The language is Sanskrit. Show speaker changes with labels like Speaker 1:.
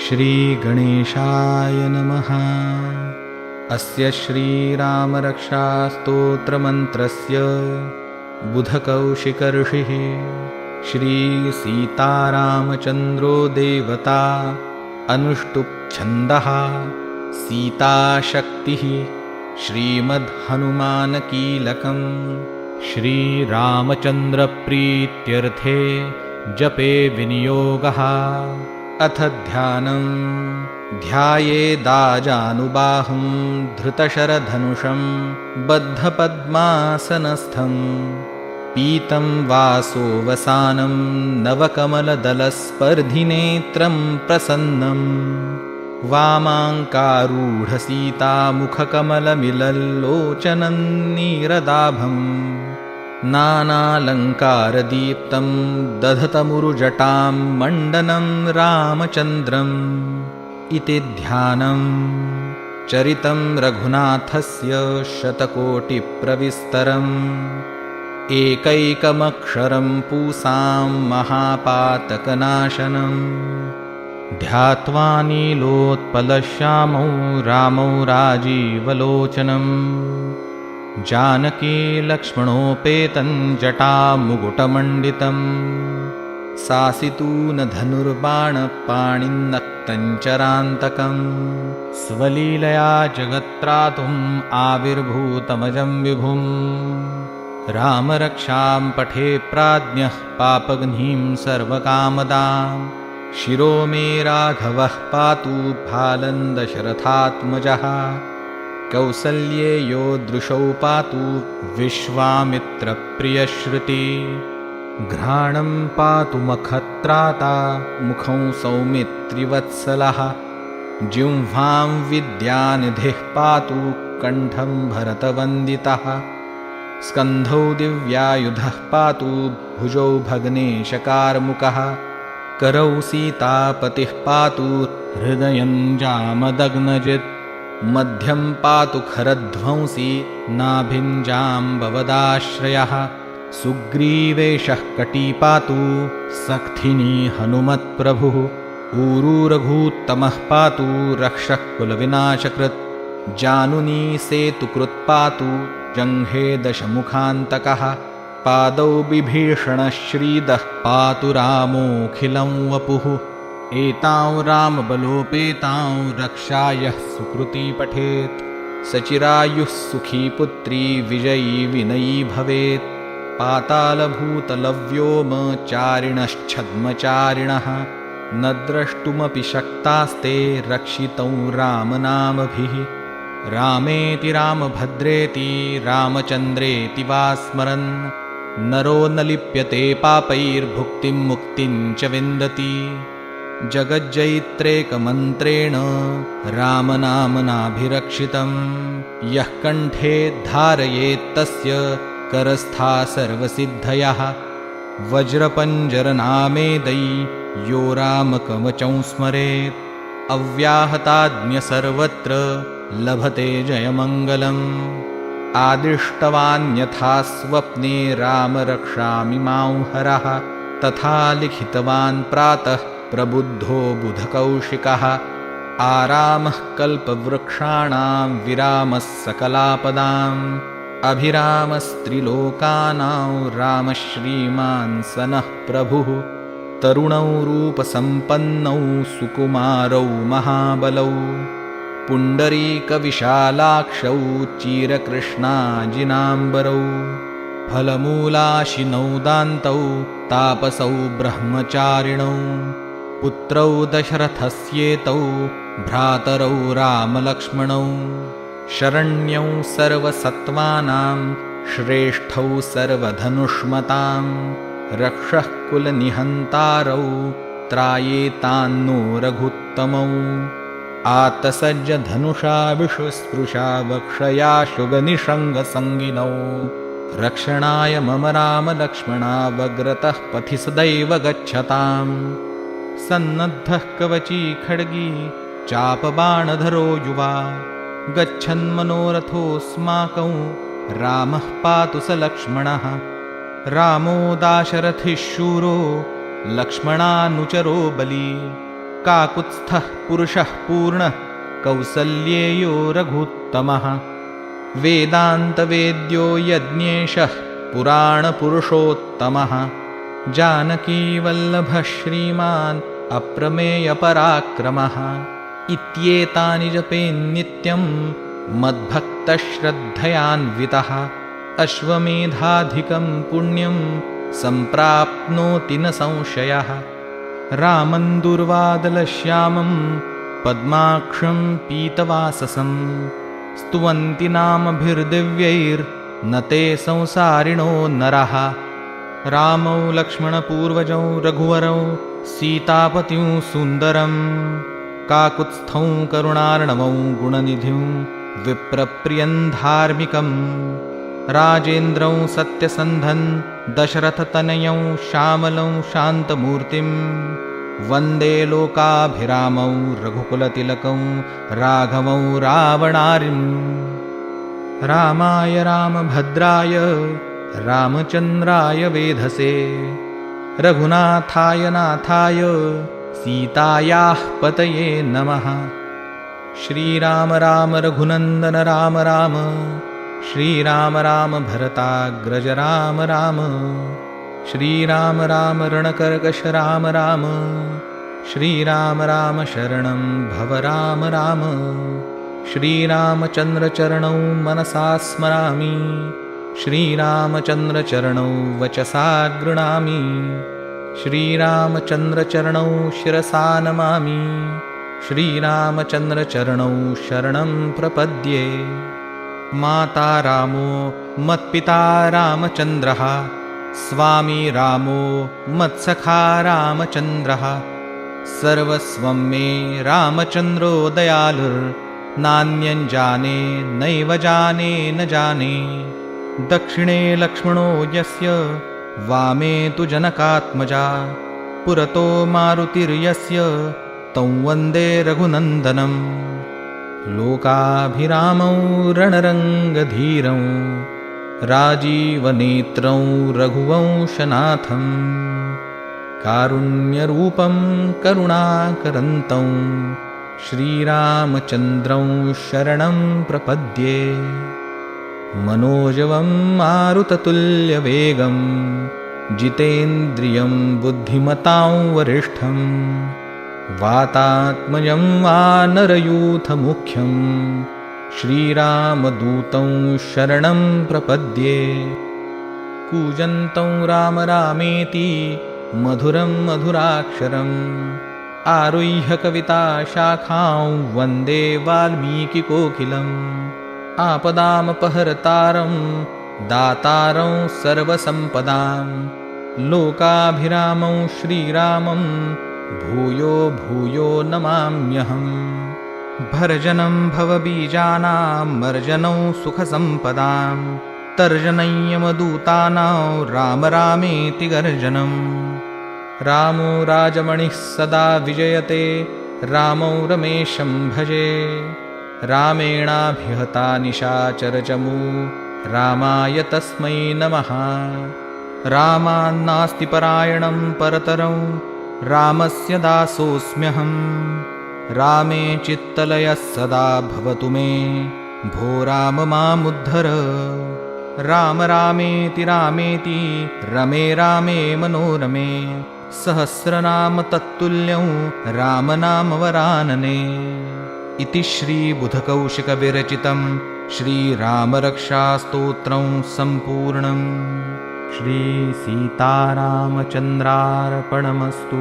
Speaker 1: श्रीगणेशाय नमः। अस्य श्रीरामरक्षास्तोत्रमन्त्रस्य बुधकौशिकऋषिः श्रीसीतारामचन्द्रो देवता अनुष्टुप्छन्दः सीताशक्तिः श्रीमद्हनुमानकीलकम् श्रीरामचन्द्रप्रीत्यर्थे जपे विनियोगः। अथ ध्यानं ध्यायेदाजानुबाहुं धृतशरधनुषं बद्धपद्मासनस्थं पीतं वासोवसानं नवकमलदलस्पर्धिनेत्रं प्रसन्नं वामाङ्कारूढसीतामुखकमलमिलल्लोचनं नीरदाभम् नानालङ्कारदीप्तं दधतमुरुजटां मण्डनं रामचन्द्रम् इति ध्यानं चरितं रघुनाथस्य शतकोटिप्रविस्तरम् एकैकमक्षरं पूसां महापातकनाशनं ध्यात्वा नीलोत्पलश्यामौ रामौ राजीवलोचनम् जानकी लक्ष्मणोपेतं जटामुकुटमण्डितं सासितूनधनुर्बाणपाणिन्नक्तञ्चरान्तकं स्वलीलया जगत्त्रातुम् आविर्भूतमजं विभुं रामरक्षां पठे प्राज्ञः पापघ्नीं सर्वकामदां शिरो मे राघवः पातु फालन्दशरथात्मजः कौसल्ये यो दृशौ पातु विश्वामित्रप्रियश्रुति घ्राणं पातु मखत्राता मुखं सौमित्रिवत्सलः जिह्वां विद्यानिधिः पातु कण्ठं भरतवन्दितः स्कन्धौ दिव्यायुधः पातु भुजौ भग्नेशकार्मुकः करौ सीतापतिः पातु हृदयं जामदग्नजित् मध्यं पातु खरध्वंसी नाभिञ्जाम्बवदाश्रयः सुग्रीवेशः कटी पातु सक्थिनी हनुमत्प्रभुः ऊरूरघूत्तमः पातु रक्षः कुलविनाशकृत् जानुनी सेतुकृत् पातु जङ्घे दशमुखान्तकः पादौ बिभीषणः श्रीदः पातु रामोऽखिलं वपुः एतां रामबलोपेतां रक्षायः सुकृती पठेत् सचिरायुः सुखी पुत्री विजयी विनयी भवेत् पातालभूतलव्योमचारिणश्छद्मचारिणः न द्रष्टुमपि शक्तास्ते रक्षितौ रामनामभिः रामेति रामभद्रेति रामचन्द्रेति वा स्मरन् नरो न लिप्यते पापैर्भुक्तिं मुक्तिं च विन्दति जगज्जैत्रेकमन्त्रेण रामनामनाभिरक्षितं यः कण्ठे धारयेत्तस्य करस्था सर्वसिद्धयः वज्रपञ्जरनामेदै यो रामकवचं स्मरेत् अव्याहताज्ञ सर्वत्र लभते जयमङ्गलम् आदिष्टवान्यथा स्वप्ने राम रक्षामि मां हरः तथा लिखितवान् प्रातः प्रबुद्धो बुधकौशिकः आरामः कल्पवृक्षाणां विरामः सकलापदाम् अभिरामस्त्रिलोकानां रामः श्रीमान् सनः प्रभुः तरुणौ रूपसम्पन्नौ सुकुमारौ महाबलौ पुण्डरीकविशालाक्षौ चिरकृष्णाजिनाम्बरौ फलमूलाशिनौ दान्तौ तापसौ ब्रह्मचारिणौ पुत्रौ दशरथस्येतौ भ्रातरौ रामलक्ष्मणौ शरण्यौ सर्वसत्त्वानां श्रेष्ठौ सर्वधनुष्मतां रक्षः कुलनिहन्तारौ त्रायेतान्नो रघुत्तमौ आतसज्ज धनुषा विषुस्पृशा वक्षया शुगनिषङ्गसङ्गिनौ रक्षणाय मम रामलक्ष्मणावग्रतः पथि सदैव गच्छताम्। सन्नद्धः कवची खड्गी चापबाणधरो युवा, गच्छन्मनोरथोऽस्माकं रामः पातु स लक्ष्मणः। रामो दाशरथिः शूरो लक्ष्मणानुचरो बली, काकुत्स्थः पुरुषः पूर्णः कौसल्येयो रघुत्तमः। वेदान्तवेद्यो यज्ञेशः पुराणपुरुषोत्तमः, जानकीवल्लभः श्रीमान् अप्रमेयपराक्रमः। इत्येतानि जपेन्नित्यं मद्भक्तश्रद्धयान्वितः, अश्वमेधाधिकं पुण्यं सम्प्राप्नोति न संशयः। रामं दुर्वादलश्यामं पद्माक्षं पीतवाससं, स्तुवन्ति नामभिर्दिव्यैर्न ते संसारिणो नरः। रामौ लक्ष्मणपूर्वजौ रघुवरौ सीतापतिं सुन्दरं, काकुत्स्थौ करुणार्णवौ गुणनिधिं विप्रप्रियं धार्मिकं। राजेन्द्रौ सत्यसन्धं दशरथतनयौ श्यामलौ शान्तमूर्तिं, वन्दे लोकाभिरामौ रघुकुलतिलकौ राघवौ रावणारिम्। रामाय रामभद्राय रामचन्द्राय वेधसे, रघुनाथाय नाथाय सीतायाः पतये नमः। श्रीराम राम रघुनन्दन राम राम, श्रीराम राम भरताग्रज राम राम। श्रीराम राम रणकर्कश राम राम, श्रीराम राम शरणं भव राम राम। श्रीरामचन्द्रचरणौ मनसा स्मरामि, श्रीरामचन्द्रचरणौ वचसा गृह्णामि। श्रीरामचन्द्रचरणौ शिरसा नमामि, श्रीरामचन्द्रचरणौ शरणं प्रपद्ये। माता रामो मत्पिता रामचन्द्रः, स्वामी रामो मत्सखा रामचन्द्रः। सर्वस्वं मे रामचन्द्रो दयालुर्नान्यं जाने नैव जाने न जाने। दक्षिणे लक्ष्मणो यस्य, वामे तु जनकात्मजा। पुरतो मारुतिर्यस्य, तं वन्दे रघुनन्दनम्। लोकाभिरामौ रणरङ्गधीरौ, राजीवनेत्रौ रघुवंशनाथं। कारुण्यरूपं करुणाकरन्तं, श्रीरामचन्द्रं शरणं प्रपद्ये। मनोजवं मारुततुल्यवेगं, जितेन्द्रियं बुद्धिमतां वरिष्ठं। वातात्मजं वानरयूथमुख्यं, श्रीरामदूतं शरणं प्रपद्ये। कूजन्तं राम रामेति मधुरं मधुराक्षरम्, आरुह्य कविताशाखां वन्दे वाल्मीकिकोकिलम्। आपदामपहर्तारं दातारं सर्वसम्पदां, लोकाभिरामं श्रीरामं भूयो भूयो नमाम्यहम्। भर्जनं भवबीजानां मर्जनं सुखसम्पदां, तर्जनं यमदूतानां राम रामेति गर्जनम्। रामो राजमणिः सदा विजयते, रामौ रमेशं भजे। रामेणाभिहता निशाचरचमू, रामाय तस्मै नमः। रामान्नास्ति परायणं परतरं, रामस्य दासोऽस्म्यहम्। रामे चित्तलयः सदा भवतु मे, भो राम मामुद्धर। राम रामेति रामेति रमे रामे मनोरमे, सहस्रनाम तत्तुल्यं रामनामवरानने। इति श्रीबुधकौशिकविरचितं श्रीरामरक्षास्तोत्रं सम्पूर्णम्। श्रीसीतारामचन्द्रार्पणमस्तु।